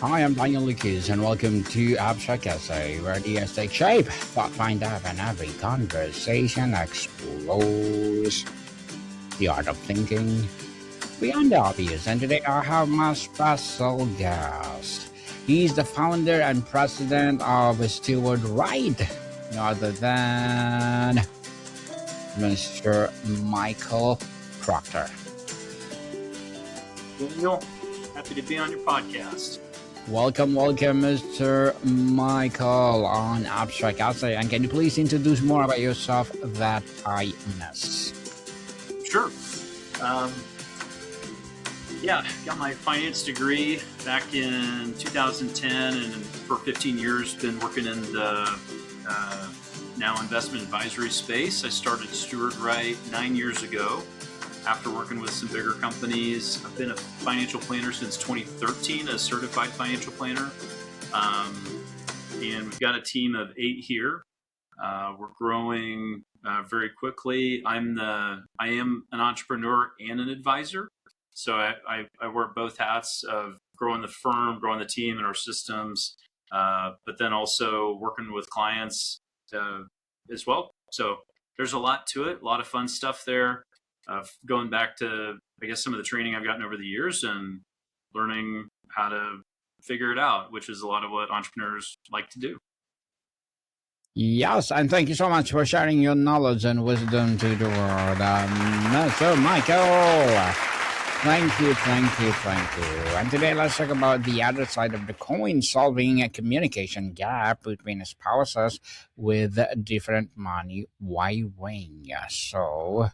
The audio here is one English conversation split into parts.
Hi, I'm Daniel Lucas, and welcome to Abstract Essay, where ideas take shape, thought find out, and every conversation explores the art of thinking beyond the obvious. And today I have my special guest. He's the founder and president of StewardRight, no other than Mr. Michael Proctor. Daniel, happy to be on your podcast. Welcome, Mr. Michael on Abstract Essay. And can you please introduce more about yourself that I missed? Sure. Got my finance degree back in 2010, and for 15 years been working in the now investment advisory space. I started StewardRight 9 years ago after working with some bigger companies. I've been a financial planner since 2013, a certified financial planner. And we've got a team of 8 here. We're growing very quickly. I am an entrepreneur and an advisor. So I wear both hats of growing the firm, growing the team and our systems, but then also working with clients as well. So there's a lot to it, a lot of fun stuff there. Going back to, I guess, some of the training I've gotten over the years and learning how to figure it out, which is a lot of what entrepreneurs like to do. Yes, and thank you so much for sharing your knowledge and wisdom to the world, Mr. Michael. Thank you. And today let's talk about the other side of the coin, solving a communication gap between spouses with different money wiring. So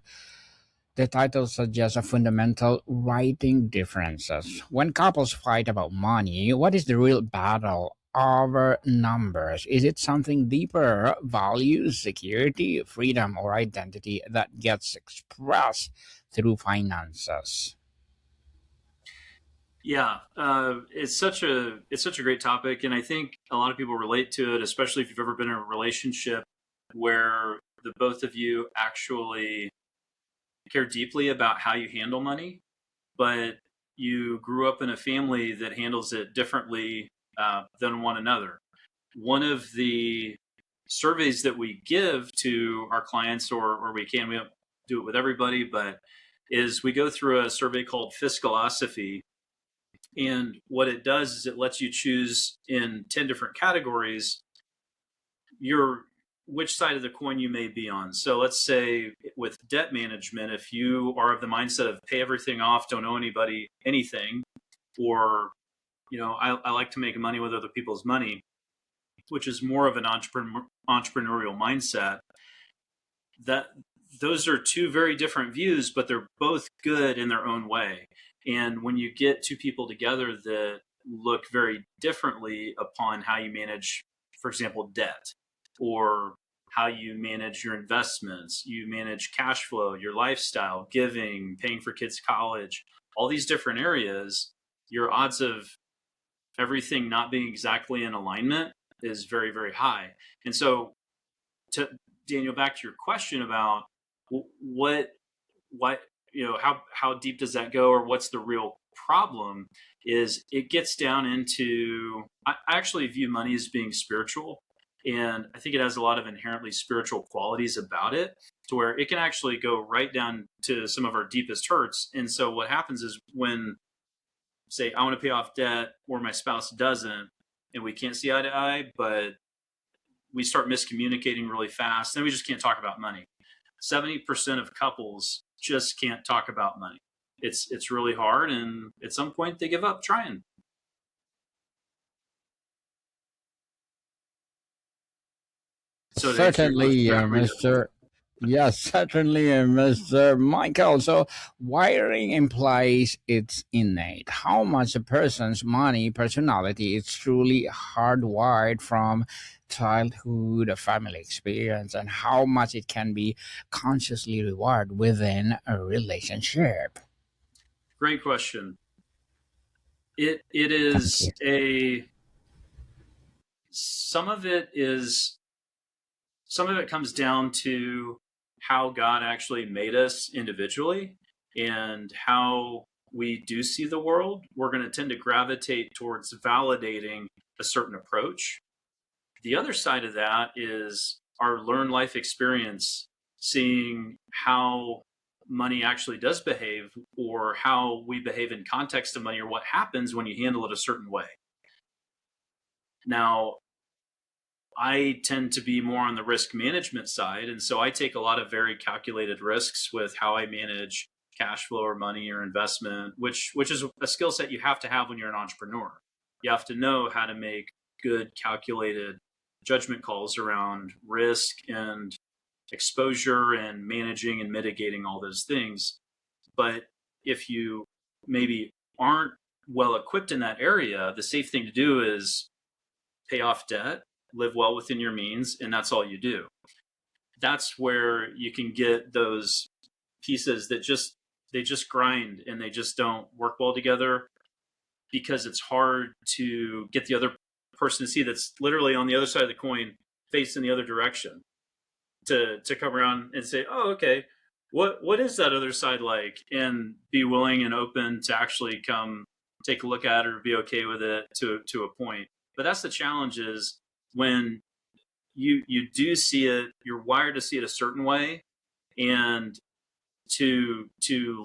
the title suggests a fundamental writing differences. When couples fight about money, what is the real battle over numbers? Is it something deeper, values, security, freedom, or identity that gets expressed through finances? Yeah, it's such a great topic, and I think a lot of people relate to it, especially if you've ever been in a relationship where the both of you actually care deeply about how you handle money, but you grew up in a family that handles it differently than one another. One of the surveys that we give to our clients, or we don't do it with everybody, but is we go through a survey called Fiscalosophy. And what it does is it lets you choose in 10 different categories which side of the coin you may be on. So let's say with debt management, if you are of the mindset of pay everything off, don't owe anybody anything, or I like to make money with other people's money, which is more of an entrepreneurial mindset, that those are two very different views, but they're both good in their own way. And when you get two people together that look very differently upon how you manage, for example, debt, or how you manage your investments, you manage cash flow, your lifestyle, giving, paying for kids' college, all these different areas, your odds of everything not being exactly in alignment is very, very high. And so, Daniel, back to your question about how deep does that go, or what's the real problem, is it gets down into, I actually view money as being spiritual. And I think it has a lot of inherently spiritual qualities about it, to where it can actually go right down to some of our deepest hurts. And so what happens is when, say, I want to pay off debt, or my spouse doesn't, and we can't see eye to eye, but we start miscommunicating really fast, then we just can't talk about money. 70% of couples just can't talk about money. It's really hard, and at some point they give up trying. So Certainly, Mr. Yes, certainly, Mr. Michael. So, wiring implies it's innate. How much a person's money personality is truly hardwired from childhood, a family experience, and how much it can be consciously rewired within a relationship. Great question. It is some of it comes down to how God actually made us individually, and how we do see the world, we're going to tend to gravitate towards validating a certain approach. The other side of that is our learned life experience, seeing how money actually does behave, or how we behave in context of money, or what happens when you handle it a certain way. Now, I tend to be more on the risk management side. And so I take a lot of very calculated risks with how I manage cash flow or money or investment, which is a skill set you have to have when you're an entrepreneur. You have to know how to make good calculated judgment calls around risk and exposure and managing and mitigating all those things. But if you maybe aren't well equipped in that area, the safe thing to do is pay off debt, live well within your means, and that's all you do. That's where you can get those pieces that they just grind and they just don't work well together, because it's hard to get the other person to see that's literally on the other side of the coin, facing the other direction, to come around and say, oh, okay, what is that other side like? And be willing and open to actually come take a look at it or be okay with it to a point. But that's the challenge, is when you do see it, you're wired to see it a certain way, and to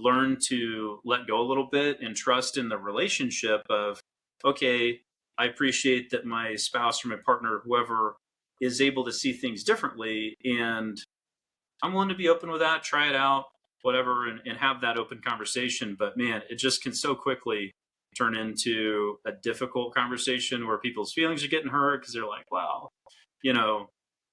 learn to let go a little bit and trust in the relationship of, okay, I appreciate that my spouse or my partner or whoever is able to see things differently, and I'm willing to be open with that, try it out, whatever, and have that open conversation. But man, it just can so quickly turn into a difficult conversation where people's feelings are getting hurt because they're like, wow,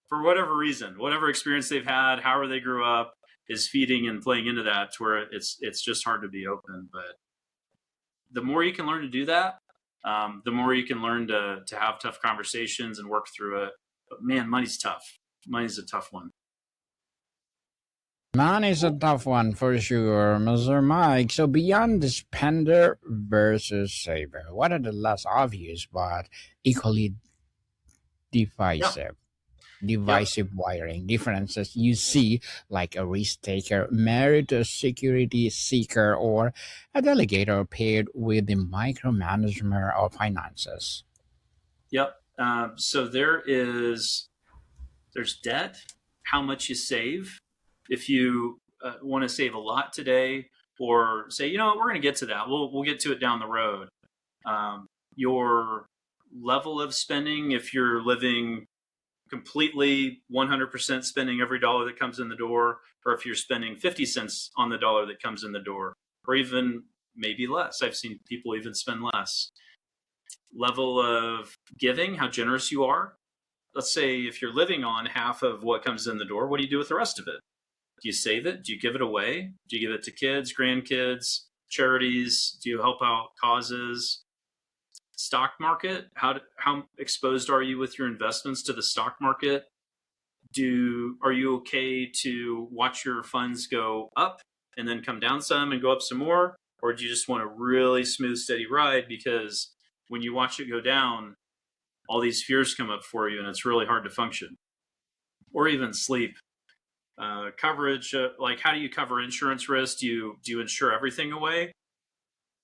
for whatever reason, whatever experience they've had, however they grew up, is feeding and playing into that, to where it's just hard to be open. But the more you can learn to do that, the more you can learn to have tough conversations and work through it. But man, money's tough. Money's a tough one. Money's a tough one for sure, Mr. Mike. So beyond the spender versus saver, what are the less obvious but equally divisive? Divisive wiring differences you see, like a risk taker married to a security seeker, or a delegator paired with the micromanager of finances? Yep. So there's debt, how much you save. If you want to save a lot today, or say, we're going to get to that, we'll get to it down the road. Your level of spending, if you're living completely 100% spending every dollar that comes in the door, or if you're spending 50 cents on the dollar that comes in the door, or even maybe less. I've seen people even spend less. Level of giving, how generous you are. Let's say if you're living on half of what comes in the door, what do you do with the rest of it? Do you save it? Do you give it away? Do you give it to kids, grandkids, charities? Do you help out causes? Stock market, how exposed are you with your investments to the stock market? Are you okay to watch your funds go up and then come down some and go up some more? Or do you just want a really smooth, steady ride, because when you watch it go down, all these fears come up for you and it's really hard to function? Or even sleep. Coverage, like how do you cover insurance risk? Do you insure everything away?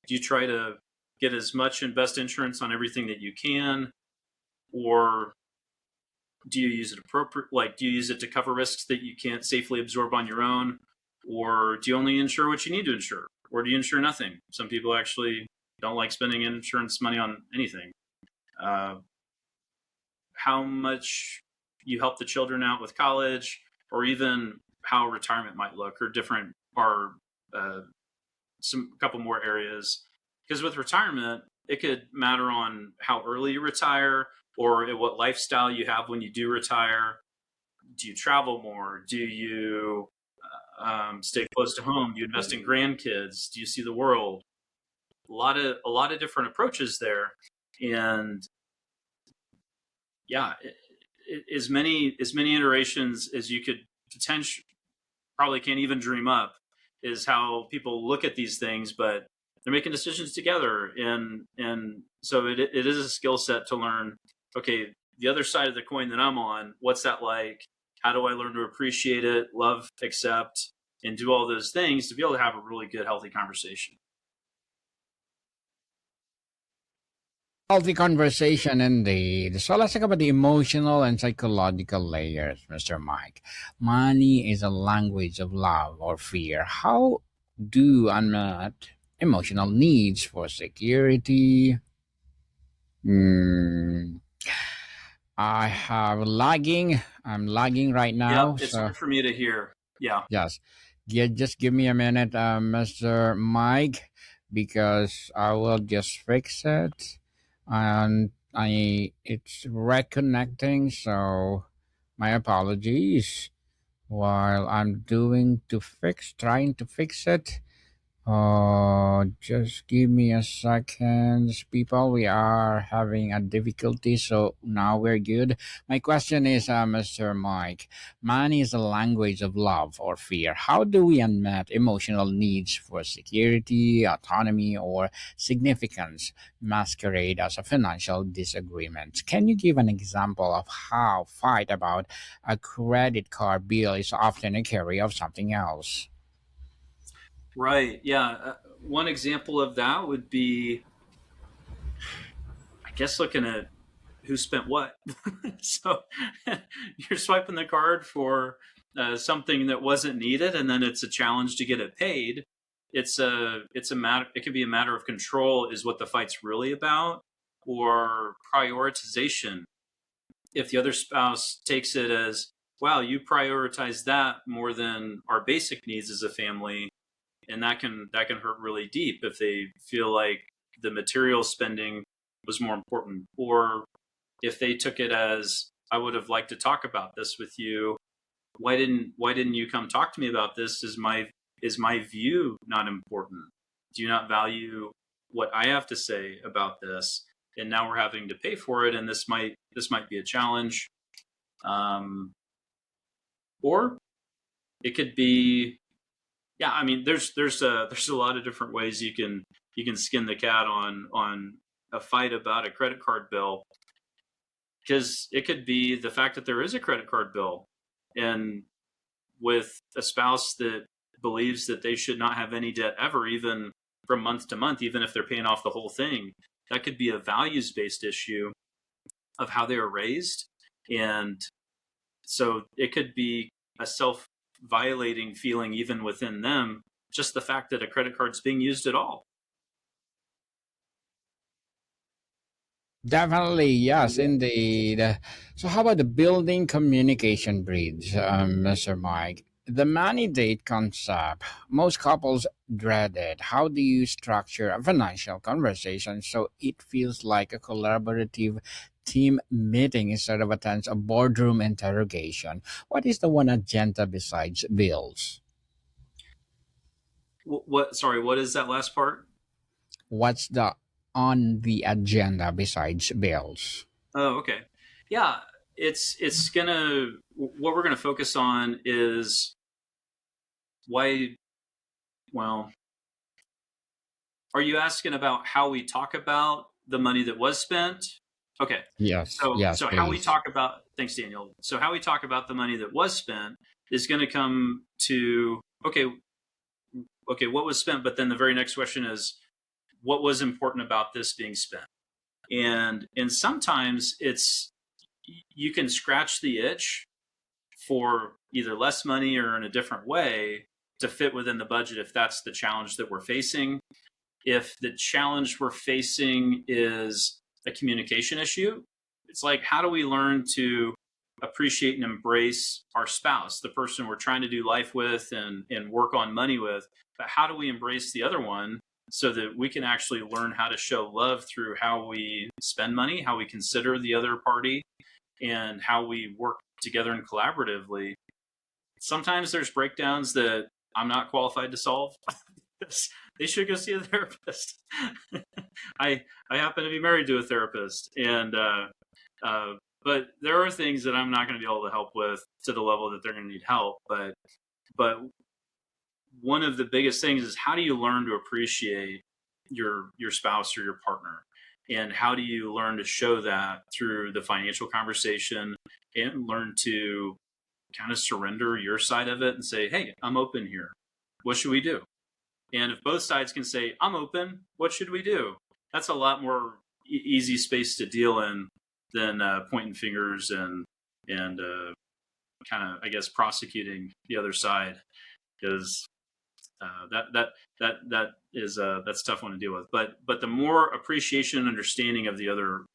Do you try to get as much and best insurance on everything that you can? Or do you use it do you use it to cover risks that you can't safely absorb on your own? Or do you only insure what you need to insure? Or do you insure nothing? Some people actually don't like spending insurance money on anything. How much you help the children out with college, or even how retirement might look, or a couple more areas. Because with retirement, it could matter on how early you retire, or what lifestyle you have when you do retire. Do you travel more? Do you stay close to home? Do you invest in grandkids? Do you see the world? A lot of different approaches there, and yeah, as many iterations as you could potentially probably can't even dream up is how people look at these things, but they're making decisions together. And so it is a skill set to learn, okay, the other side of the coin that I'm on, what's that like? How do I learn to appreciate it, love, accept, and do all those things to be able to have a really good, healthy conversation? Healthy conversation indeed. So let's talk about the emotional and psychological layers, Mr. Mike. Money is a language of love or fear. How do unmet emotional needs for security? Hmm, I have lagging. I'm lagging right Yep, now. it's So hard for me to hear. Yeah. yes, just give me a minute, Mr. Mike, because I will just fix it, and I it's reconnecting. So my apologies. While I'm trying to fix it. Just give me a second, people. We are having a difficulty, so now we're good. My question is, Mr. Mike, money is a language of love or fear. How do we unmet emotional needs for security, autonomy, or significance masquerade as a financial disagreement? Can you give an example of how fight about a credit card bill is often a carry of something else? Right. Yeah. One example of that would be, I guess, looking at who spent what. So you're swiping the card for something that wasn't needed, and then it's a challenge to get it paid. It's a matter. It could be a matter of control, is what the fight's really about, or prioritization. If the other spouse takes it as, wow, you prioritize that more than our basic needs as a family, and that can hurt really deep if they feel like the material spending was more important, or if they took it as, I would have liked to talk about this with you, why didn't you come talk to me about this? Is my view not important? Do you not value what I have to say about this? And now we're having to pay for it, and this might be a challenge. Um, or it could be, yeah, I mean, there's a lot of different ways you can skin the cat on a fight about a credit card bill, because it could be the fact that there is a credit card bill, and with a spouse that believes that they should not have any debt ever, even from month to month, even if they're paying off the whole thing. That could be a values based issue of how they were raised, and so it could be a self violating feeling even within them, just the fact that a credit card's being used at all. Definitely, yes, indeed. So, how about the building communication bridge, Mr. Mike? The money date concept. Most couples dread it. How do you structure a financial conversation so it feels like a collaborative team meeting instead of a tense a boardroom interrogation? What is the one agenda besides bills? What? Sorry, what is that last part? What's the on the agenda besides bills? Oh, okay. Yeah, it's gonna what we're gonna focus on is why. Well, are you asking about how we talk about the money that was spent? Okay. Yes, yes, So how we please. talk about, thanks, Daniel. So how we talk about the money that was spent is going to come to, okay, what was spent, but then the very next question is, what was important about this being spent? And sometimes it's, you can scratch the itch for either less money or in a different way to fit within the budget if that's the challenge that we're facing. If the challenge we're facing is a communication issue, it's like, how do we learn to appreciate and embrace our spouse, the person we're trying to do life with and work on money with? But how do we embrace the other one so that we can actually learn how to show love through how we spend money, how we consider the other party, and how we work together and collaboratively? Sometimes there's breakdowns that I'm not qualified to solve. They should go see a therapist. I happen to be married to a therapist, and but there are things that I'm not going to be able to help with to the level that they're going to need help. But one of the biggest things is, how do you learn to appreciate your spouse or your partner, and how do you learn to show that through the financial conversation, and learn to kind of surrender your side of it and say, hey, I'm open here. What should we do? And if both sides can say, I'm open, what should we do? That's a lot more easy space to deal in than pointing fingers and kind of, I guess, prosecuting the other side, because that is that's a tough one to deal with. But the more appreciation and understanding of the other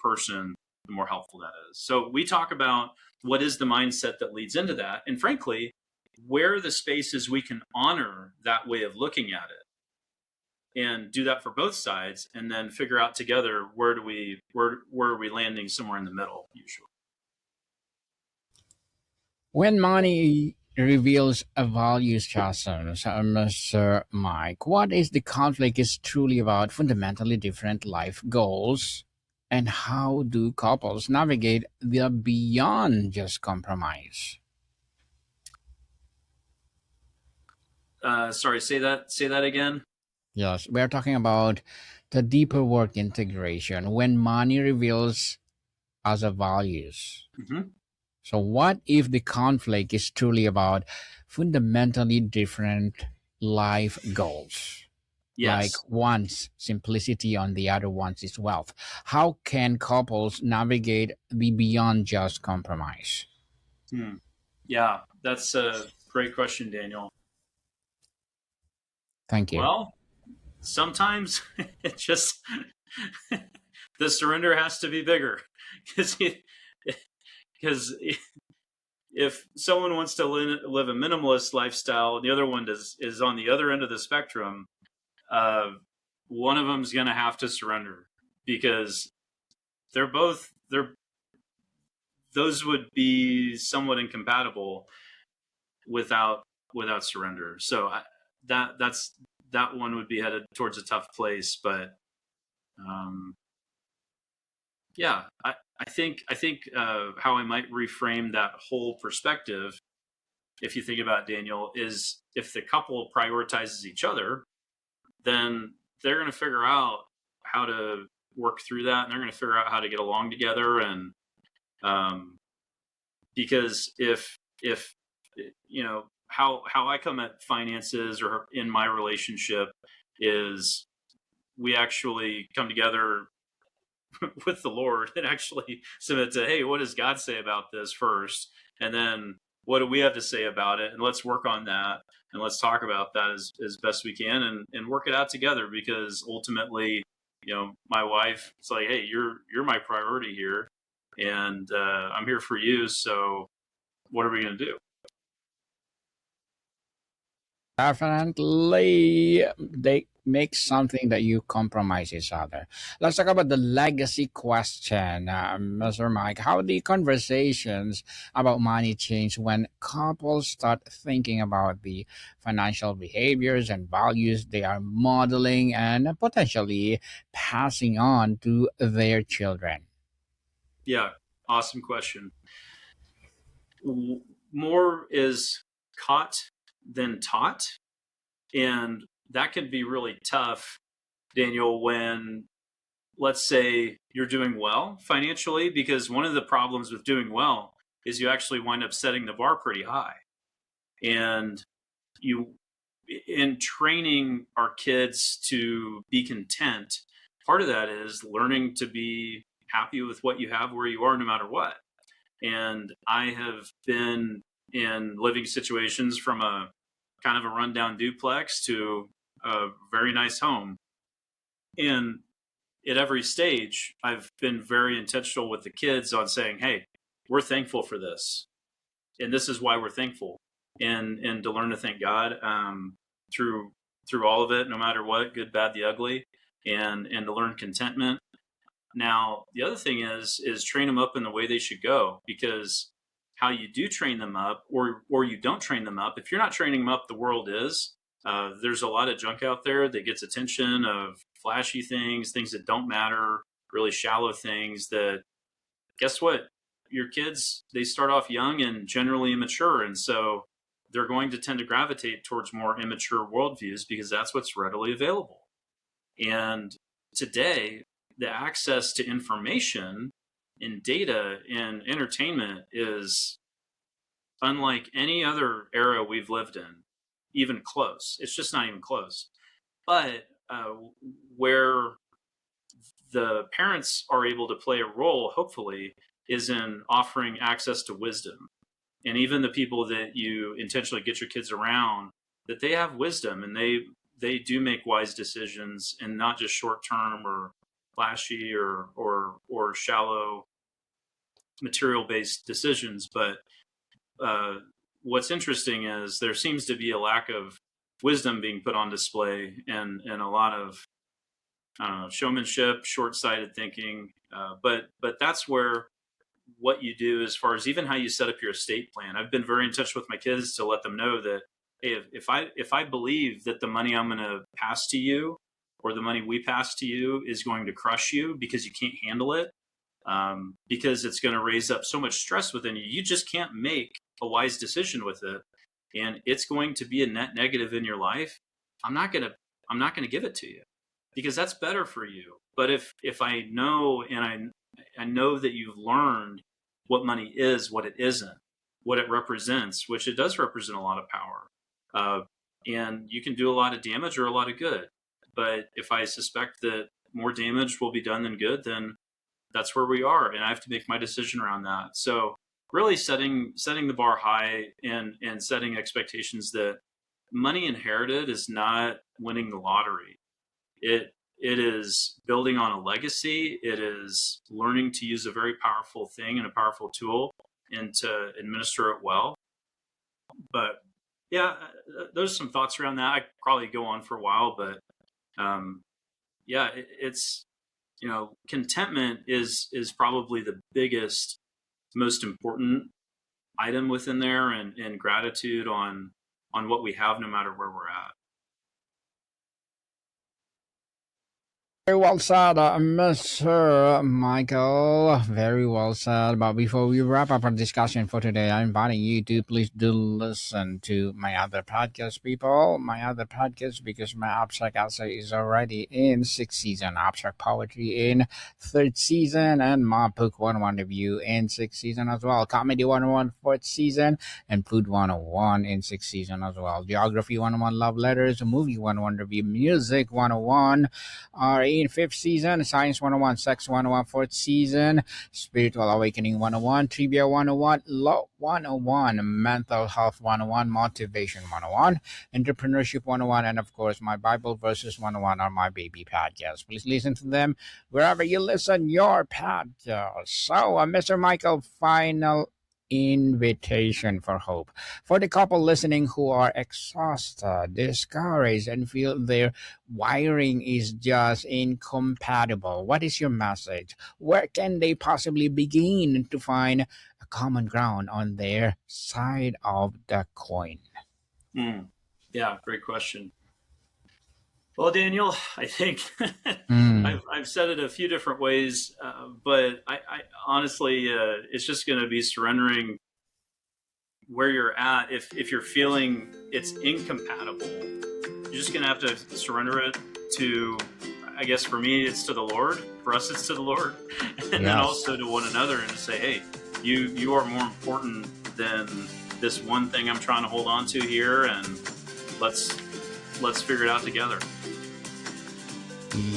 person, the more helpful that is. So we talk about what is the mindset that leads into that, and frankly, where are the spaces we can honor that way of looking at it, and do that for both sides, and then figure out together where are we landing somewhere in the middle usually. When money reveals a values chasms, Mr. Mike, what is the conflict is truly about fundamentally different life goals, and how do couples navigate the beyond just compromise? Sorry, say that again. Yes, we're talking about the deeper work integration when money reveals as a values. Mm-hmm. So, what if the conflict is truly about fundamentally different life goals? Like Yes. one's simplicity on the other one's is wealth. How can couples navigate the beyond just compromise? Yeah, that's a great question, Daniel. Thank you. Well, sometimes it just the surrender has to be bigger, because if someone wants to live a minimalist lifestyle and the other one is on the other end of the spectrum, one of them is going to have to surrender, because those would be somewhat incompatible without surrender. So that one would be headed towards a tough place. But yeah, I think how I might reframe that whole perspective, if you think about it, Daniel, is if the couple prioritizes each other, then they're going to figure out how to work through that, and they're going to figure out how to get along together. And because if you know how I come at finances or in my relationship is we actually come together with the Lord and actually submit to, hey, what does God say about this first? And then what do we have to say about it? And let's work on that. And let's talk about that as best we can and work it out together, because ultimately, my wife, it's like, hey, you're my priority here, and I'm here for you. So what are we going to do? Definitely, they make something that you compromise each other. Let's talk about the legacy question, Mr. Mike. How the conversations about money change when couples start thinking about the financial behaviors and values they are modeling and potentially passing on to their children? Yeah, awesome question. More is caught than taught. And that can be really tough, Daniel, when, let's say, you're doing well financially, because one of the problems with doing well is you actually wind up setting the bar pretty high. And in training our kids to be content, part of that is learning to be happy with what you have where you are, no matter what. And I have been in living situations from a kind of a rundown duplex to a very nice home. And at every stage, I've been very intentional with the kids on saying, hey, we're thankful for this. And this is why we're thankful. And to learn to thank God through all of it, no matter what, good, bad, the ugly, and to learn contentment. Now, the other thing is train them up in the way they should go, because how you do train them up or you don't train them up, if you're not training them up, the world is. There's a lot of junk out there that gets attention of flashy things that don't matter, really shallow things that, guess what? Your kids, they start off young and generally immature. And so they're going to tend to gravitate towards more immature worldviews because that's what's readily available. And today, the access to information and data and entertainment is unlike any other era we've lived in, even close. It's just not even close. But where the parents are able to play a role, hopefully, is in offering access to wisdom. And even the people that you intentionally get your kids around, that they have wisdom and they do make wise decisions, and not just short term or flashy or shallow material based decisions. But what's interesting is there seems to be a lack of wisdom being put on display, and a lot of showmanship, short sighted thinking. But that's where what you do, as far as even how you set up your estate plan. I've been very in touch with my kids to let them know that, hey, if I believe that the money I'm going to pass to you, or the money we pass to you, is going to crush you because you can't handle it, because it's going to raise up so much stress within you, you just can't make a wise decision with it, and it's going to be a net negative in your life. I'm not going to give it to you, because that's better for you. But if I know, and I know that you've learned what money is, what it isn't, what it represents, which it does represent a lot of power. And you can do a lot of damage or a lot of good. But if I suspect that more damage will be done than good, then that's where we are. And I have to make my decision around that. So really setting the bar high, and setting expectations that money inherited is not winning the lottery. It is building on a legacy. It is learning to use a very powerful thing and a powerful tool, and to administer it well. But yeah, there's some thoughts around that. I could probably go on for a while, but yeah, it's, contentment is probably the biggest, most important item within there, and gratitude on what we have, no matter where we're at. Very well said, Mr. Michael. Very well said. But before we wrap up our discussion for today, I'm inviting you to please do listen to my other podcast, people. My other podcast, because my abstract essay is already in 6th season, abstract poetry in 3rd season, and my book 101 review in 6th season as well. Comedy 101 4th season, and food 101 in 6th season as well. Geography 101 love letters, movie 101 review, music 101 are in 5th season, Science 101, Sex 101, 4th season, Spiritual Awakening 101, Trivia 101, Law 101, Mental Health 101, Motivation 101, Entrepreneurship 101, and of course, my Bible Verses 101 are my baby podcasts. Please listen to them wherever you listen your podcast. So, Mr. Michael, final invitation for hope for the couple listening who are exhausted, discouraged, and feel their wiring is just incompatible. What is your message? Where can they possibly begin to find a common ground on their side of the coin? Yeah, great question. Well, Daniel, I think I've said it a few different ways, but I honestly, it's just going to be surrendering where you're at. If you're feeling it's incompatible, you're just going to have to surrender it to, I guess for me, it's to the Lord. For us, it's to the Lord. And then also to one another, and to say, hey, you are more important than this one thing I'm trying to hold on to here, and let's figure it out together.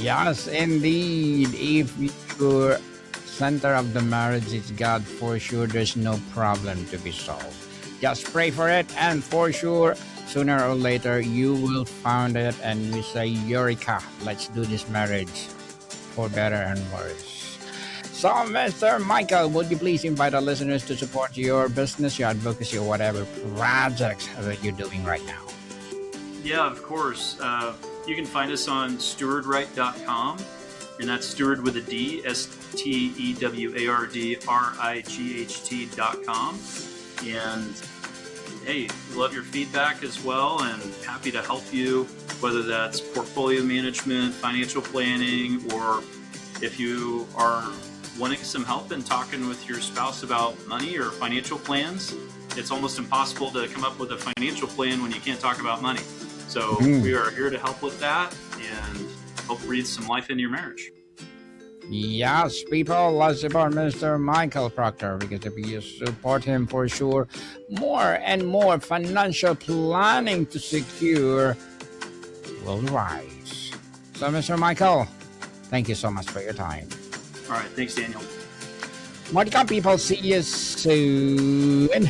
Yes, indeed. If your center of the marriage is God, for sure there's no problem to be solved. Just pray for it, and for sure, sooner or later, you will find it, and you say, Eureka, let's do this marriage for better and worse. So, Mr. Michael, would you please invite our listeners to support your business, your advocacy, or whatever projects that you're doing right now? Yeah, of course. You can find us on StewardRight.com, and that's steward with a D, StewardRight.com. And hey, love your feedback as well, and happy to help you, whether that's portfolio management, financial planning, or if you are wanting some help in talking with your spouse about money or financial plans. It's almost impossible to come up with a financial plan when you can't talk about money. So we are here to help with that and help breathe some life into your marriage. Yes, people, let's support Mr. Michael Proctor, because if you support him, for sure, more and more financial planning to secure will rise. So, Mr. Michael, Thank you so much for your time. All right. Thanks, Daniel. Monica people, see you soon.